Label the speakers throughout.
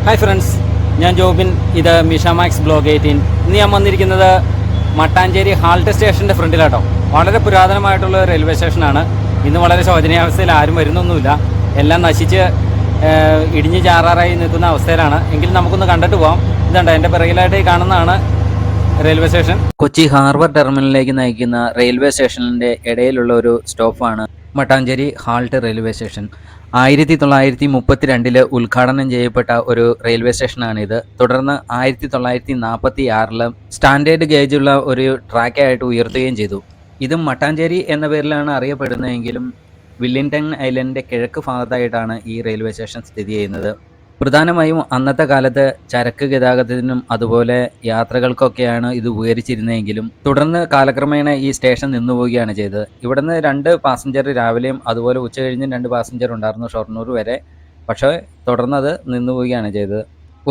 Speaker 1: Hi friends, ഞാൻ ജോബിൻ. ഇത് മിഷാമാക്സ് blog 18. ഇന്ന് ഞാൻ വന്നിരിക്കുന്നത് മട്ടാഞ്ചേരി ഹാൾട്ട് സ്റ്റേഷൻ്റെ ഫ്രണ്ടിലാട്ടോ. വളരെ പുരാതനമായിട്ടുള്ള റെയിൽവേ സ്റ്റേഷനാണ്. ഇന്ന് വളരെ ശോചനീയാവസ്ഥയിൽ ആരും വരുന്നൊന്നുമില്ല. എല്ലാം നശിച്ച് ഇടിഞ്ഞ് ചാറാറായി നിൽക്കുന്ന അവസ്ഥയിലാണ്. എങ്കിലും നമുക്കൊന്ന് കണ്ടിട്ട് പോകാം. ഇതുണ്ട്, എൻ്റെ പിറകിലായിട്ട് കാണുന്നതാണ് റെയിൽവേ സ്റ്റേഷൻ. കൊച്ചി ഹാർബർ ടെർമിനലിലേക്ക് നയിക്കുന്ന റെയിൽവേ സ്റ്റേഷനിൻ്റെ ഇടയിലുള്ള ഒരു സ്റ്റോപ്പാണ് മട്ടാഞ്ചേരി ഹാൾട്ട് റെയിൽവേ സ്റ്റേഷൻ. 1932 ഉദ്ഘാടനം ചെയ്യപ്പെട്ട ഒരു റെയിൽവേ സ്റ്റേഷനാണിത്. തുടർന്ന് 1946 സ്റ്റാൻഡേർഡ് ഗേജുള്ള ഒരു ട്രാക്കായിട്ട് ഉയർത്തുകയും ചെയ്തു. ഇതും മട്ടാഞ്ചേരി എന്ന പേരിലാണ് അറിയപ്പെടുന്നതെങ്കിലും വില്ലിംഗ്ടൺ ഐലൻഡിൻ്റെ കിഴക്ക് ഭാഗത്തായിട്ടാണ് ഈ റെയിൽവേ സ്റ്റേഷൻ സ്ഥിതി ചെയ്യുന്നത്. പ്രധാനമായും അന്നത്തെ കാലത്ത് ചരക്ക് ഗതാഗതത്തിനും അതുപോലെ യാത്രകൾക്കൊക്കെയാണ് ഇത് ഉപകരിച്ചിരുന്നതെങ്കിലും തുടർന്ന് കാലക്രമേണ ഈ സ്റ്റേഷൻ നിന്നുപോവുകയാണ് ചെയ്തത്. ഇവിടുന്ന് 2 പാസഞ്ചർ രാവിലെയും അതുപോലെ ഉച്ച കഴിഞ്ഞും 2 പാസഞ്ചർ ഉണ്ടായിരുന്നു ഷൊർണൂർ വരെ. പക്ഷേ തുടർന്നത് നിന്നുപോവുകയാണ് ചെയ്തത്.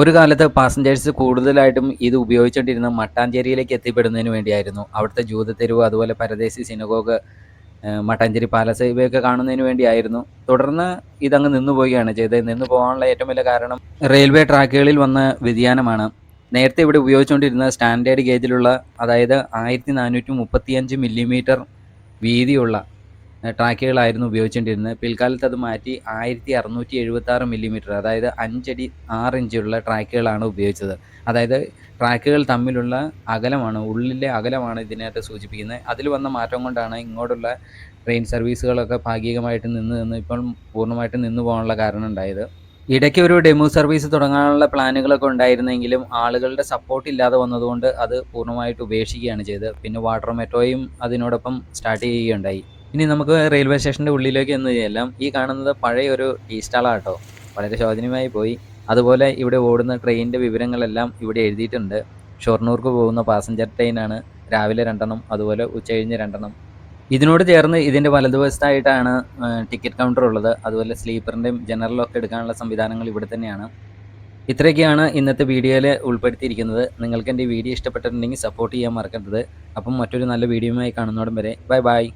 Speaker 1: ഒരു കാലത്ത് പാസഞ്ചേഴ്സ് കൂടുതലായിട്ടും ഇത് ഉപയോഗിച്ചുകൊണ്ടിരുന്ന മട്ടാഞ്ചേരിയിലേക്ക് എത്തിപ്പെടുന്നതിന് വേണ്ടിയായിരുന്നു. അവിടുത്തെ ജൂതത്തെരുവ് അതുപോലെ പരദേശി സിനഗോഗ്, മട്ടാഞ്ചേരി പാലസ് ഇവയൊക്കെ കാണുന്നതിന് വേണ്ടിയായിരുന്നു. തുടർന്ന് ഇതങ്ങ് നിന്നു പോവുകയാണ് ചെയ്തത്. നിന്നു പോകാനുള്ള ഏറ്റവും വലിയ കാരണം റെയിൽവേ ട്രാക്കുകളിൽ വന്ന വ്യതിയാനമാണ്. നേരത്തെ ഇവിടെ ഉപയോഗിച്ചുകൊണ്ടിരുന്ന സ്റ്റാൻഡേർഡ് ഗേജിലുള്ള, അതായത് 1435 മില്ലിമീറ്റർ വീതിയുള്ള ട്രാക്കുകളായിരുന്നു ഉപയോഗിച്ചുകൊണ്ടിരുന്നത്. പിൽക്കാലത്ത് അത് മാറ്റി 1676 മില്ലിമീറ്റർ, അതായത് 5 അടി 6 ഇഞ്ചുള്ള ട്രാക്കുകളാണ് ഉപയോഗിച്ചത്. അതായത് ട്രാക്കുകൾ തമ്മിലുള്ള അകലമാണ്, ഉള്ളിലെ അകലമാണ് ഇതിനകത്ത് സൂചിപ്പിക്കുന്നത്. അതിൽ വന്ന മാറ്റം കൊണ്ടാണ് ഇങ്ങോട്ടുള്ള ട്രെയിൻ സർവീസുകളൊക്കെ ഭാഗികമായിട്ട് നിന്ന് ഇപ്പോൾ പൂർണ്ണമായിട്ടും നിന്നു പോകാനുള്ള കാരണം ഉണ്ടായത്. ഇടയ്ക്ക് ഒരു ഡെമോ സർവീസ് തുടങ്ങാനുള്ള പ്ലാനുകളൊക്കെ ഉണ്ടായിരുന്നെങ്കിലും ആളുകളുടെ സപ്പോർട്ട് ഇല്ലാതെ വന്നതുകൊണ്ട് അത് പൂർണ്ണമായിട്ട് ഉപേക്ഷിക്കുകയാണ് ചെയ്തത്. പിന്നെ വാട്ടർ മെട്രോയും അതിനോടൊപ്പം സ്റ്റാർട്ട് ചെയ്യുകയുണ്ടായി. ഇനി നമുക്ക് റെയിൽവേ സ്റ്റേഷൻ്റെ ഉള്ളിലേക്ക് എന്ന് ചെല്ലാം. ഈ കാണുന്നത് പഴയ ഒരു ടീ സ്റ്റാളാണ് കേട്ടോ. വളരെ ശോചനീയമായി പോയി. അതുപോലെ ഇവിടെ ഓടുന്ന ട്രെയിനിൻ്റെ വിവരങ്ങളെല്ലാം ഇവിടെ എഴുതിയിട്ടുണ്ട്. ഷൊർണൂർക്ക് പോകുന്ന പാസഞ്ചർ ട്രെയിനാണ്. രാവിലെ 2 അതുപോലെ ഉച്ചകഴിഞ്ഞ് 2. ഇതിനോട് ചേർന്ന് ഇതിൻ്റെ വലതുവശത്തായിട്ടാണ് ടിക്കറ്റ് കൗണ്ടർ ഉള്ളത്. അതുപോലെ സ്ലീപ്പറിൻ്റെയും ജനറലൊക്കെ എടുക്കാനുള്ള സംവിധാനങ്ങൾ ഇവിടെ തന്നെയാണ്. ഇത്രയൊക്കെയാണ് ഇന്നത്തെ വീഡിയോയിൽ ഉൾപ്പെടുത്തിയിരിക്കുന്നത്. നിങ്ങൾക്ക് എൻ്റെ വീഡിയോ ഇഷ്ടപ്പെട്ടിട്ടുണ്ടെങ്കിൽ സപ്പോർട്ട് ചെയ്യാൻ മറക്കരുത്. അപ്പം മറ്റൊരു നല്ല വീഡിയോയുമായി കാണുന്നോടം വരെ ബൈ ബൈ.